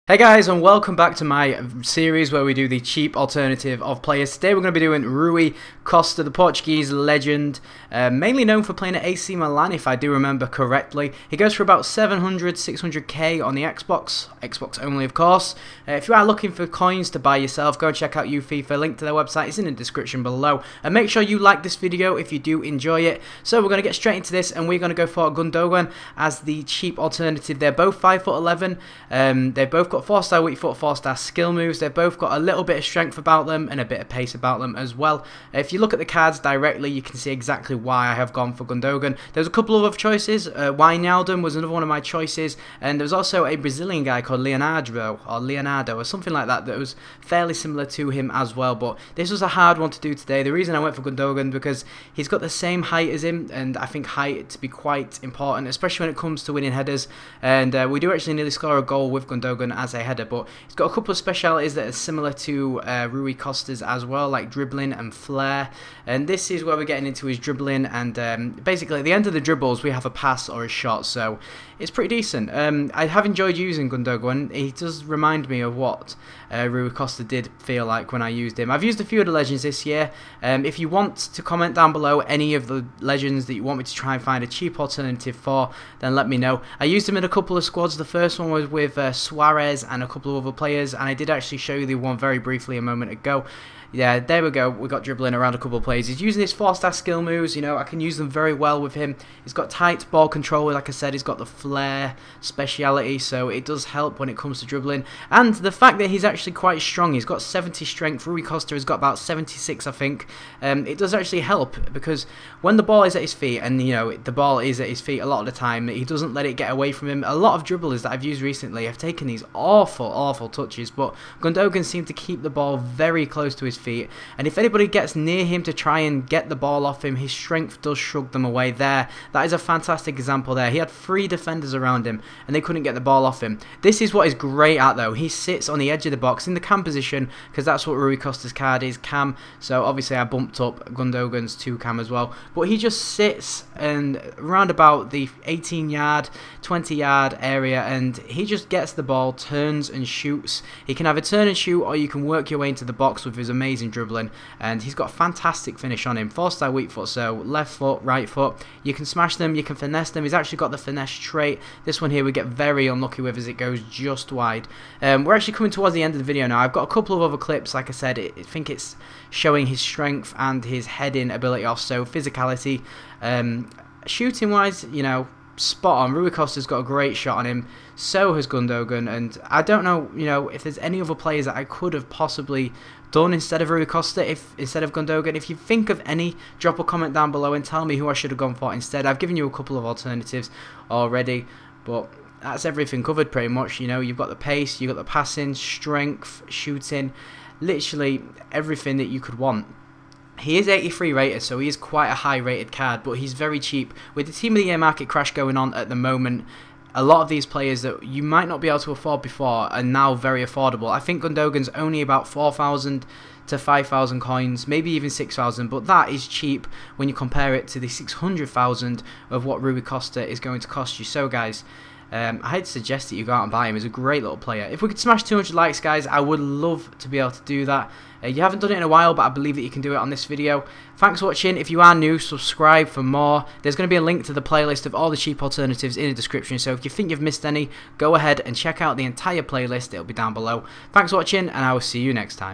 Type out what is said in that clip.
Hey guys, and welcome back to my series where we do the cheap alternative of players. Today we're going to be doing Rui Costa, the Portuguese legend, mainly known for playing at AC Milan if I do remember correctly. He goes for about 700, 600k on the Xbox only of course. If you are looking for coins to buy yourself, go and check out FIFA, link to their website is in the description below. And make sure you like this video if you do enjoy it. So we're going to get straight into this and we're going to go for Gundogan as the cheap alternative. They're both 5'11", they've both got 4-star weak foot, 4-star skill moves. They've both got a little bit of strength about them and a bit of pace about them as well. If you look at the cards directly, you can see exactly why I have gone for Gundogan. There's a couple of other choices. Wijnaldum was another one of my choices, and there was also a Brazilian guy called Leonardo or something like that that was fairly similar to him as well. But this was a hard one to do today. The reason I went for Gundogan because he's got the same height as him, and I think height to be quite important, especially when it comes to winning headers. And we do actually nearly score a goal with Gundogan as a header, but he's got a couple of specialities that are similar to Rui Costa's as well, like dribbling and flair. And this is where we're getting into his dribbling, and basically at the end of the dribbles we have a pass or a shot, so it's pretty decent. I have enjoyed using Gundogan. He does remind me of what Rui Costa did feel like when I used him. I've used a few of the legends this year. If you want to comment down below any of the legends that you want me to try and find a cheap alternative for, then let me know. I used him in a couple of squads. The first one was with Suarez and a couple of other players, and I did actually show you the one very briefly a moment ago. Yeah, there we go. We got dribbling around a couple of players. He's using his 4-star skill moves. You know, I can use them very well with him. He's got tight ball control. Like I said, he's got the flair speciality, so it does help when it comes to dribbling. And the fact that he's actually quite strong. He's got 70 strength. Rui Costa has got about 76, I think. It does actually help because when the ball is at his feet, and you know the ball is at his feet a lot of the time, he doesn't let it get away from him. A lot of dribblers that I've used recently have taken these awful touches, but Gundogan seemed to keep the ball very close to his feet, and if anybody gets near him to try and get the ball off him, his strength does shrug them away. That is a fantastic example there. He had 3 defenders around him and they couldn't get the ball off him. This is what he's great at though. He sits on the edge of the box in the cam position, because that's what Rui Costa's card is, cam. So obviously I bumped up Gundogan's 2 cam as well, but he just sits and around about the 18-yard 20-yard area, and he just gets the ball, turns and shoots. He can either turn and shoot, or you can work your way into the box with his amazing dribbling, and he's got a fantastic finish on him. 4-star weak foot, so left foot, right foot. You can smash them, you can finesse them. He's actually got the finesse trait. This one here we get very unlucky with as it goes just wide. We're actually coming towards the end of the video now. I've got a couple of other clips. Like I said, I think it's showing his strength and his heading ability off, so physicality. Shooting wise, you know, spot on. Rui Costa's got a great shot on him, so has Gundogan, and I don't know, you know, if there's any other players that I could have possibly done instead of Rui Costa, instead of Gundogan. If you think of any, drop a comment down below and tell me who I should have gone for instead. I've given you a couple of alternatives already, but that's everything covered pretty much. You know, you've got the pace, you've got the passing, strength, shooting, literally everything that you could want. He is 83 rated, so he is quite a high rated card, but he's very cheap. With the Team of the Year market crash going on at the moment, a lot of these players that you might not be able to afford before are now very affordable. I think Gundogan's only about 4,000 to 5,000 coins, maybe even 6,000, but that is cheap when you compare it to the 600,000 of what Rui Costa is going to cost you. So guys, I'd suggest that you go out and buy him. He's a great little player. If we could smash 200 likes, guys, I would love to be able to do that. You haven't done it in a while, but I believe that you can do it on this video. Thanks for watching. If you are new, subscribe for more. There's going to be a link to the playlist of all the cheap alternatives in the description, so if you think you've missed any, go ahead and check out the entire playlist. It'll be down below. Thanks for watching, and I will see you next time.